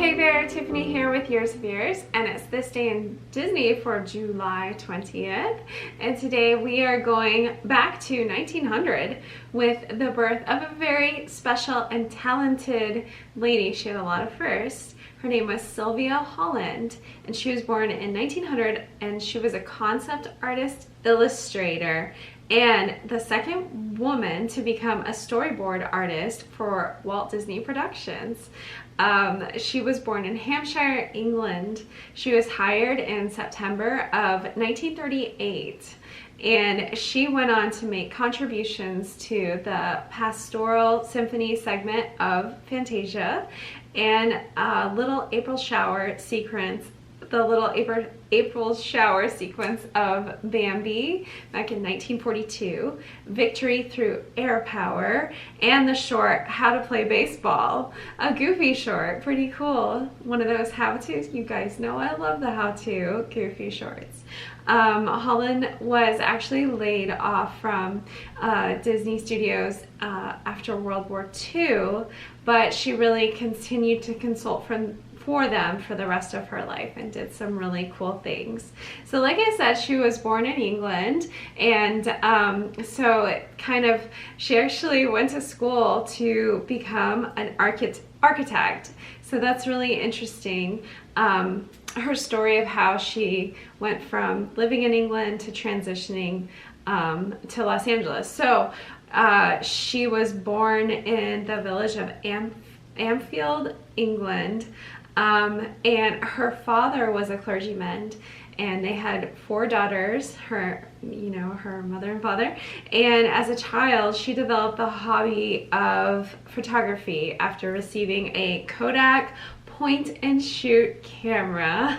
Hey there, Tiffany here with Years of Years, and it's this day in Disney for July 20th. And today we are going back to 1900 with the birth of a very special and talented lady. She had a lot of firsts. Her name was Sylvia Holland, and she was born in 1900, and she was a concept artist, illustrator, and the second woman to become a storyboard artist for Walt Disney Productions. She was born in Hampshire, England. She was hired in September of 1938, and she went on to make contributions to the Pastoral Symphony segment of Fantasia and Little April Shower sequence, the Little April Shower sequence of Bambi back in 1942, Victory Through Air Power, and the short How to Play Baseball, a goofy short, pretty cool. One of those how-tos. You guys know I love the how-to goofy shorts. Holland was actually laid off from Disney Studios after World War II, but she really continued to consult for them for the rest of her life and did some really cool things. So like I said, she was born in England, and she actually went to school to become an architect. So that's really interesting. Her story of how she went from living in England to transitioning to Los Angeles. So she was born in the village of Anfield, England. And her father was a clergyman, and they had 4 daughters, her mother and father. And as a child, she developed the hobby of photography after receiving a Kodak point and shoot camera.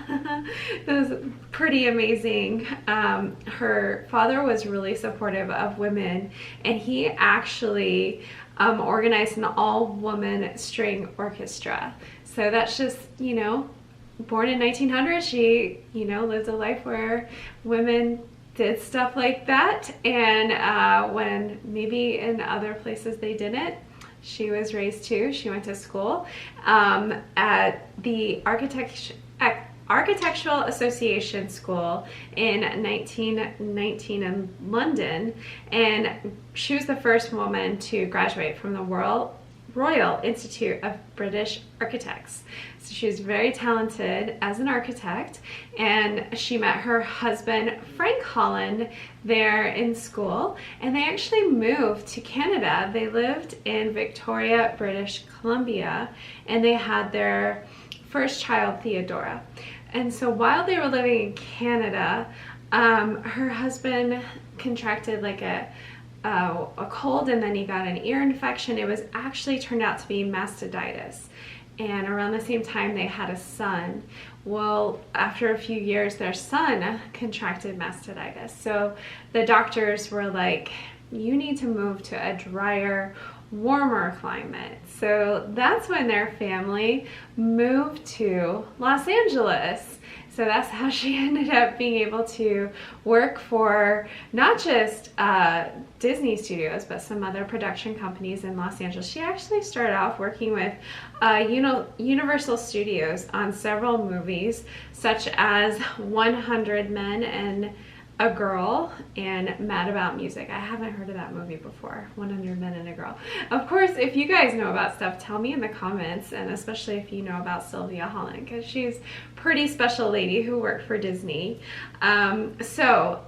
That was pretty amazing. Her father was really supportive of women, and he actually organized an all-woman string orchestra. So that's just, born in 1900, she, lived a life where women did stuff like that. And when maybe in other places they didn't, she was raised too. She went to school at the Architectural Association School in 1919 in London. And she was the first woman to graduate from the Royal Institute of British Architects. So she was very talented as an architect, and she met her husband Frank Holland there in school, and they actually moved to Canada. They lived in Victoria, British Columbia, and they had their first child, Theodora. And so while they were living in Canada, her husband contracted like a cold, and then he got an ear infection. It was actually turned out to be mastitis, and around the same time they had a son. Well, after a few years, their son contracted mastitis, so the doctors were like, you need to move to a drier, warmer climate. So that's when their family moved to Los Angeles. So that's how she ended up being able to work for not just Disney Studios, but some other production companies in Los Angeles. She actually started off working with Universal Studios on several movies, such as 100 Men and a Girl and Mad About Music. I haven't heard of that movie before, 100 Men and a Girl. Of course, if you guys know about stuff, tell me in the comments, and especially if you know about Sylvia Holland, because she's a pretty special lady who worked for Disney. So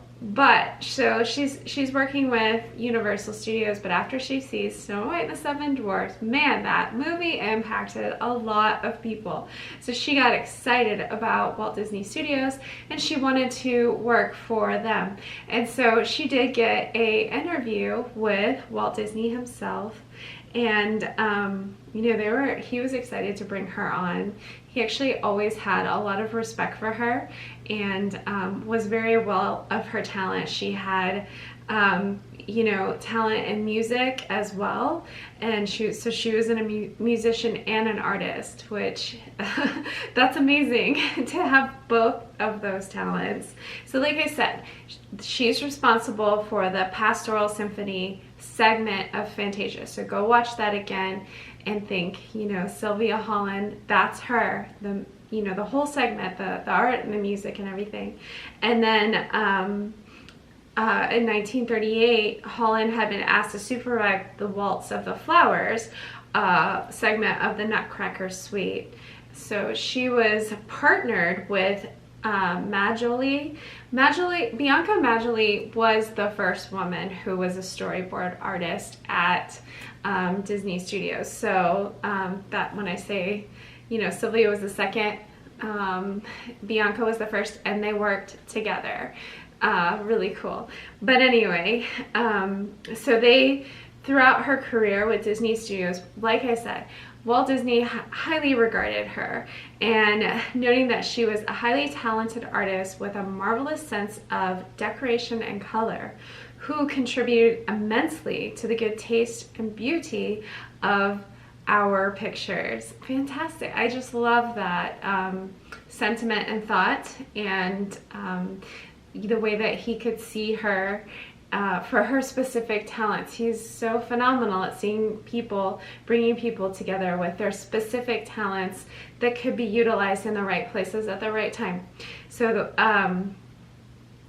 she's working with Universal Studios, but after she sees Snow White and the Seven Dwarfs, man, that movie impacted a lot of people. So she got excited about Walt Disney Studios, and she wanted to work for them. And so she did get an interview with Walt Disney himself, and he was excited to bring her on. He actually always had a lot of respect for her, and was very well of her talent. She had talent in music as well, and she was a musician and an artist, which that's amazing to have both of those talents. So like I said, she's responsible for the Pastoral Symphony segment of Fantasia. So go watch that again and think, you know, Sylvia Holland, that's her, you know, the whole segment, the art and the music and everything. And then in 1938, Holland had been asked to supervise the Waltz of the Flowers segment of the Nutcracker Suite. So she was partnered with Bianca Majoli was the first woman who was a storyboard artist at Disney Studios. So that when I say, you know, Sylvia was the second, Bianca was the first, and they worked together. Really cool. But anyway, so they, throughout her career with Disney Studios, like I said, Walt Disney highly regarded her, and noting that she was a highly talented artist with a marvelous sense of decoration and color, who contributed immensely to the good taste and beauty of our pictures. Fantastic. I just love that sentiment and thought, and the way that he could see her for her specific talents. He's so phenomenal at seeing people, bringing people together with their specific talents that could be utilized in the right places at the right time. So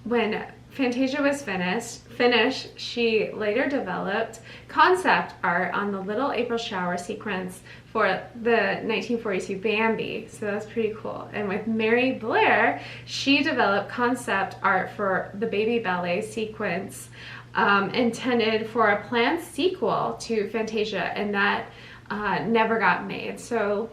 when Fantasia was finished, she later developed concept art on the Little April Shower sequence for the 1942 Bambi, so that's pretty cool. And with Mary Blair, she developed concept art for the Baby Ballet sequence, intended for a planned sequel to Fantasia, and that never got made. So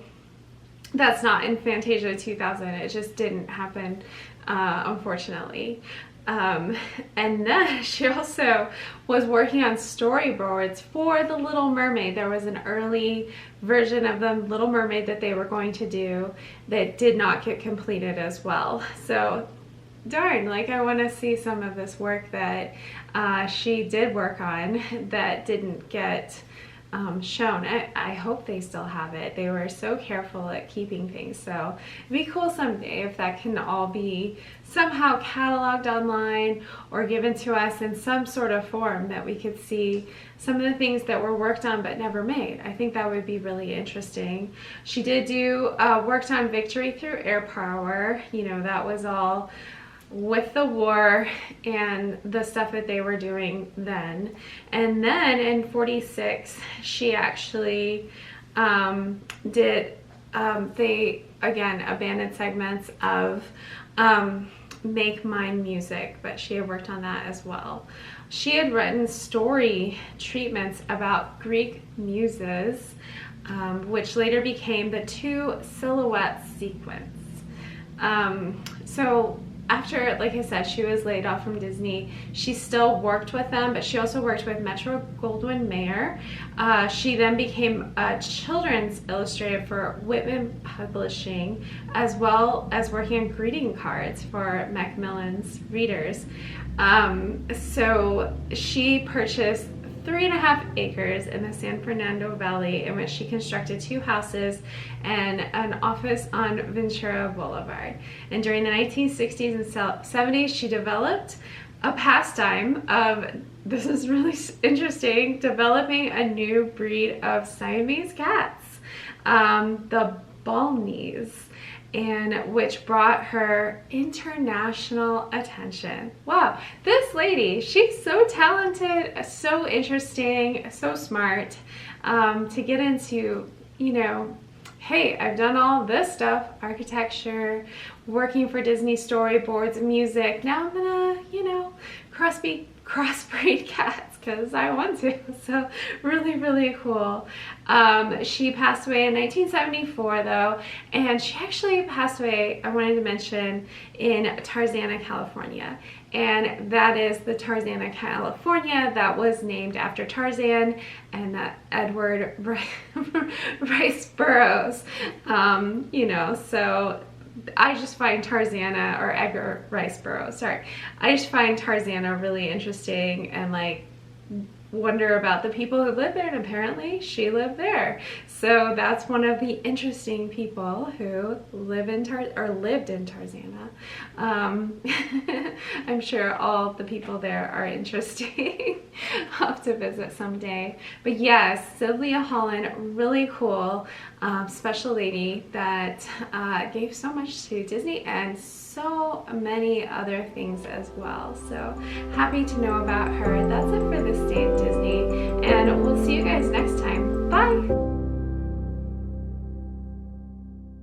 that's not in Fantasia 2000, it just didn't happen, unfortunately. And then she also was working on storyboards for The Little Mermaid. There was an early version of The Little Mermaid that they were going to do that did not get completed as well. So darn, like I want to see some of this work that she did work on that didn't get shown. I hope they still have it. They were so careful at keeping things, so it'd be cool someday if that can all be somehow cataloged online or given to us in some sort of form that we could see some of the things that were worked on but never made. I think that would be really interesting. She did do worked on Victory Through Air Power. You know, that was all with the war and the stuff that they were doing then. And then in 46, she actually did, they again abandoned segments of Make Mine Music, but she had worked on that as well. She had written story treatments about Greek muses, which later became the Two Silhouettes sequence. So after, like I said, she was laid off from Disney, she still worked with them, but she also worked with Metro-Goldwyn-Mayer. She then became a children's illustrator for Whitman Publishing, as well as working on greeting cards for Macmillan's readers. So she purchased 3.5 acres in the San Fernando Valley, in which she constructed 2 houses and an office on Ventura Boulevard. And during the 1960s and 70s, she developed a pastime of, this is really interesting, developing a new breed of Siamese cats, the Balnies, and which brought her international attention. Wow, this lady, she's so talented, so interesting, so smart, to get into, you know, hey, I've done all this stuff, architecture, working for Disney storyboards, music, now I'm gonna, you know, crossbreed cats because I want to. So really, really cool. She passed away in 1974 though, and she actually passed away, I wanted to mention, in Tarzana, California. And that is the Tarzana, California, that was named after Tarzan and Edward Rice Burroughs. You know, so I just find Tarzana, or Edgar Rice Burroughs, sorry. I just find Tarzana really interesting and like wonder about the people who live there, and apparently she lived there. So that's one of the interesting people who lived in Tarzana. I'm sure all the people there are interesting. I'll have to visit someday. But yes, Sylvia Holland, really cool special lady that gave so much to Disney and so many other things as well. So happy to know about her. That's it for this day at Disney, and we'll see you guys next time. Bye!